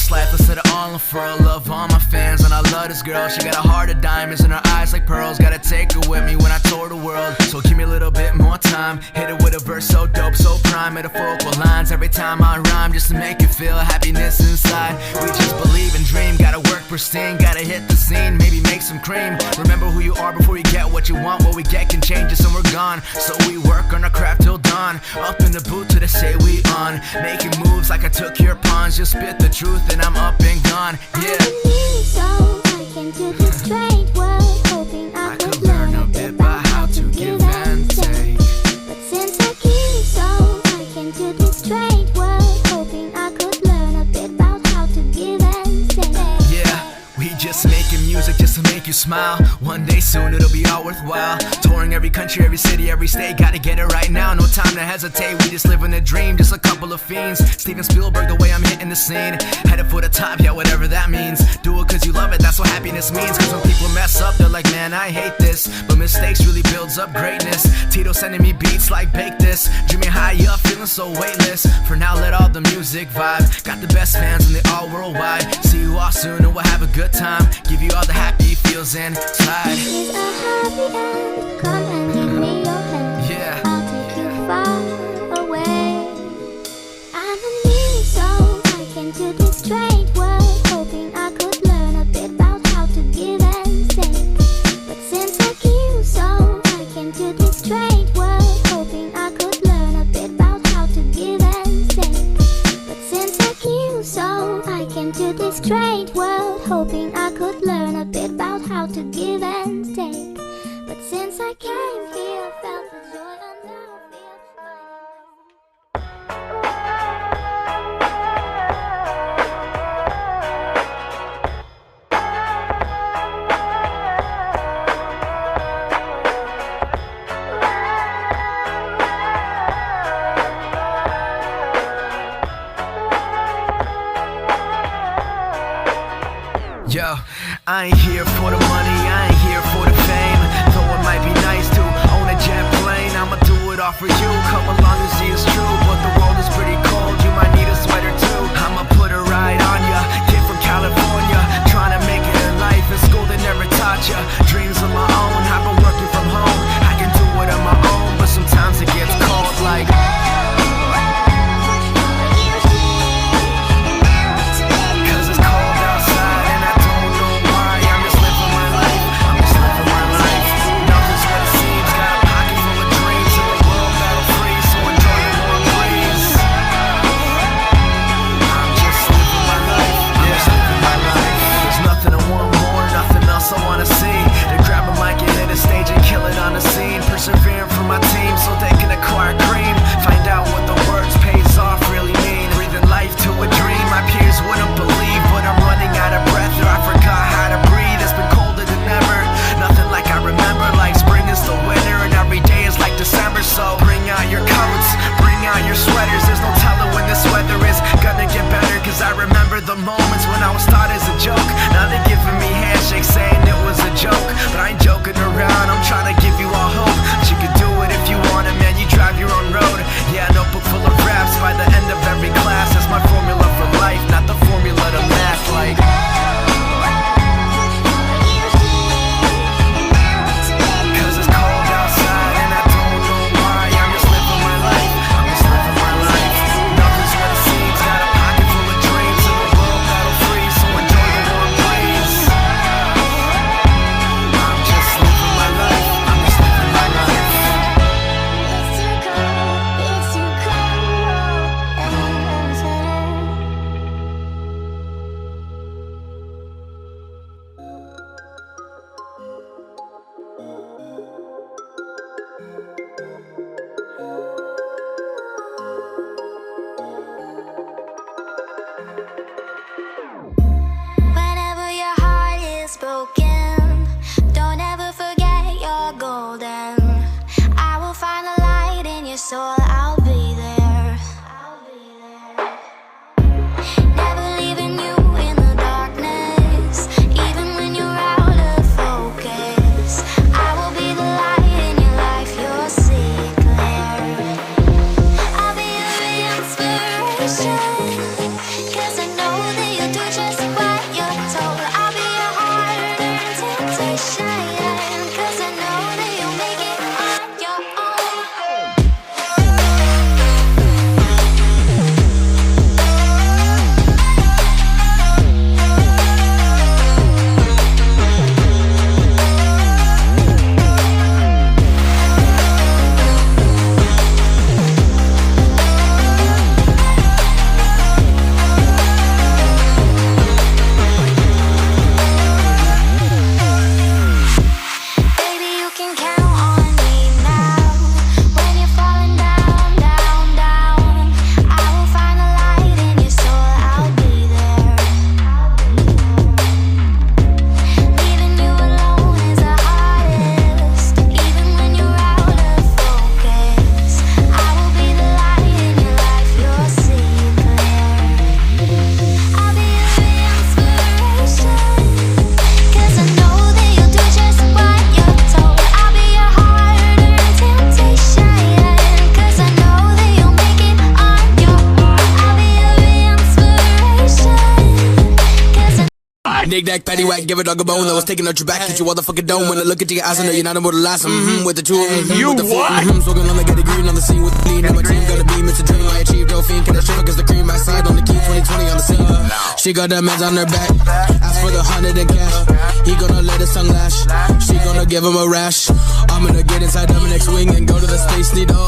this life, let's set it all on furl. Love all my fans, and I love this girl. She got a heart of diamonds and her eyes like pearls. Gotta take her with me when I tour the world. So give me a little bit more time. Hit it with a verse so dope, so prime. Metaphorical lines every time I rhyme, just to make you feel happiness inside. We just believe and dream, gotta work pristine. Gotta hit the scene, maybe make some cream. Remember who you are before you get what you want. What we get can change us and we're gone. So we work on our craft till dawn. Up in the booth till they say we on. Making moves like I took your pawns. Just spit the truth and I'm up and gone. Yeah. I can do this straight world, hoping I could learn a bit about how to give and take. But since I keep so, I can do this straight world, hoping I could learn a bit about how to give and take. Yeah, we just making music just to make you smile. One day soon it'll be all worthwhile. Touring every country, every city, every state. Gotta get it right now, no time to hesitate. We just living a dream, just a couple of fiends. Steven Spielberg, the way I'm hitting the scene. Headed for the top, yeah, whatever that means. Do it cause you love it, that's what happiness means. Cause when people mess up, they're like, man, I hate this. But mistakes really builds up greatness. Tito sending me beats like bake this. Dreaming high up, feeling so weightless. For now, let all the music vibe. Got the best fans and they all worldwide. See you all soon and we'll have a good time. Give you all the happy feels inside. It's a happy end, come and give me your hand. Yeah. I'll take you far away. I'm a new soul, I can do this straight world, hoping I could learn a bit about how to give and take. But since I keep so, I can do this straight world, hoping I could learn a bit about how to give and take. But since I keep so, I can do this straight world, hoping I could learn a bit about how to give and take. But since I came here, felt the joy I now Yo, I ain't here for the money, I ain't here for the fame. Though it might be nice to own a jet plane, I'ma do it all for you, come along and see it's true. But the world is pretty cold, you might need a sweater too. I'ma put a ride on ya, kid from California, trying to make it in life. In school they never taught ya, dreams of my own. I've been working from home, I can do it on my own. But sometimes it gets cold like persevering for my team so they can acquire cream. Find out what the words pays off really mean. Breathing life to a dream my peers wouldn't believe. But I'm running out of breath or I forgot how to breathe. It's been colder than ever, nothing like I remember. Like spring is the winter and every day is like December. So bring out your coats, bring out your sweaters. There's no telling when this weather is gonna get better. Cause I remember the moments when I was thought as a joke. Now they're giving me handshakes saying it was a joke. But I ain't joking around, I'm trying to give you all hope. You can do it if you want it, man, you drive your own road. Yeah, a notebook full of raps by the end of every class. That's my formula for life, not the formula to math like cause it's cold outside and I don't know why. I'm just living my life, I'm just living my life. Nothing's what it seems, got a pocket full of dreams. In a world that'll freeze, so enjoy the warm breeze. I'm just living my life, I'm just living my life. Whenever your heart is broken, don't ever forget you're golden. I will find a light in your soul, I'll be there. Never leaving you in the darkness, even when you're out of focus. I will be the light in your life, you'll see it clear. I'll be your inspiration, cause I know that you're Knick-knack, paddywhack, give a dog a bone. I was taking out your back, hit you all the fucking dome. When I look at your eyes, I know you're not able to last. With the two, You with the four, what? smoking on the get green on the scene with the lean. And my team got a beam, it's a dream. I achieved no fiend, can I shiver cause the cream outside on the key, 2020 on the scene. She got that meds on her back, ask for the 100 in cash. He gonna let his tongue lash, she gonna give him a rash. I'm gonna get inside of an X-wing and go to the Space Needle.